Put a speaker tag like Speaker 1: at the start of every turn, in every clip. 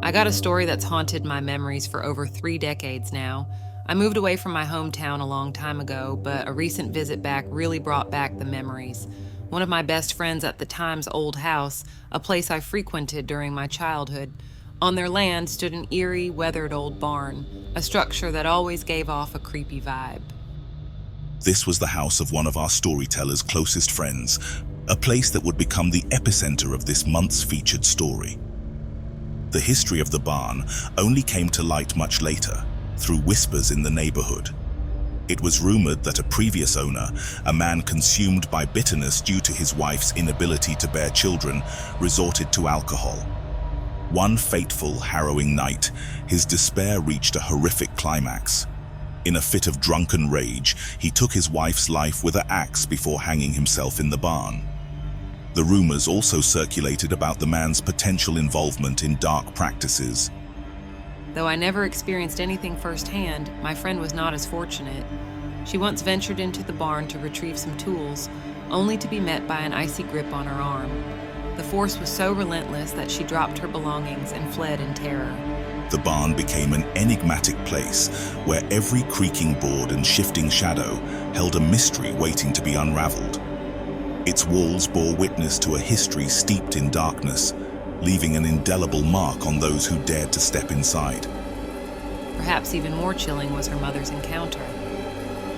Speaker 1: I got a story that's haunted my memories for over 3 decades now. I moved away from my hometown a long time ago, but a recent visit back really brought back the memories. One of my best friends at the time's old house, a place I frequented during my childhood. On their land stood an eerie, weathered old barn, a structure that always gave off a creepy vibe.
Speaker 2: This was the house of one of our storyteller's closest friends, a place that would become the epicenter of this month's featured story. The history of the barn only came to light much later, through whispers in the neighborhood. It was rumored that a previous owner, a man consumed by bitterness due to his wife's inability to bear children, resorted to alcohol. One fateful, harrowing night, his despair reached a horrific climax. In a fit of drunken rage, he took his wife's life with an axe before hanging himself in the barn. The rumors also circulated about the man's potential involvement in dark practices.
Speaker 1: Though I never experienced anything firsthand, my friend was not as fortunate. She once ventured into the barn to retrieve some tools, only to be met by an icy grip on her arm. The force was so relentless that she dropped her belongings and fled in terror.
Speaker 2: The barn became an enigmatic place where every creaking board and shifting shadow held a mystery waiting to be unraveled. Its walls bore witness to a history steeped in darkness, leaving an indelible mark on those who dared to step inside.
Speaker 1: Perhaps even more chilling was her mother's encounter.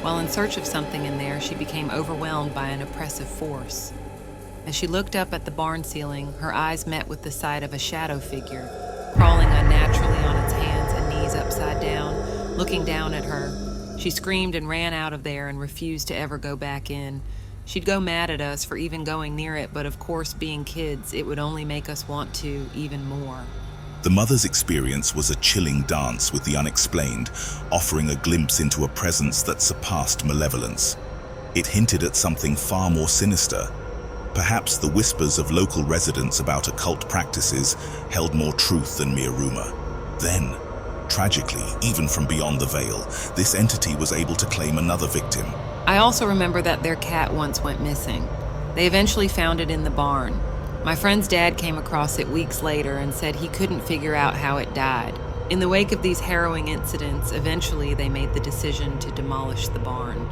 Speaker 1: While in search of something in there, she became overwhelmed by an oppressive force. As she looked up at the barn ceiling, her eyes met with the sight of a shadow figure, crawling unnaturally on its hands and knees upside down, looking down at her. She screamed and ran out of there and refused to ever go back in. She'd go mad at us for even going near it, but of course, being kids, it would only make us want to even more.
Speaker 2: The mother's experience was a chilling dance with the unexplained, offering a glimpse into a presence that surpassed malevolence. It hinted at something far more sinister. Perhaps the whispers of local residents about occult practices held more truth than mere rumor. Then, tragically, even from beyond the veil, this entity was able to claim another victim.
Speaker 1: I also remember that their cat once went missing. They eventually found it in the barn. My friend's dad came across it weeks later and said he couldn't figure out how it died. In the wake of these harrowing incidents, eventually they made the decision to demolish the barn.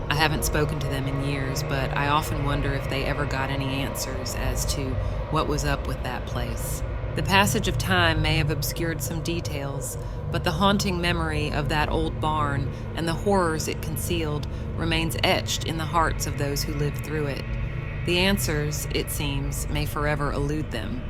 Speaker 1: I haven't spoken to them in years, but I often wonder if they ever got any answers as to what was up with that place. The passage of time may have obscured some details, but the haunting memory of that old barn and the horrors it concealed remains etched in the hearts of those who lived through it. The answers, it seems, may forever elude them.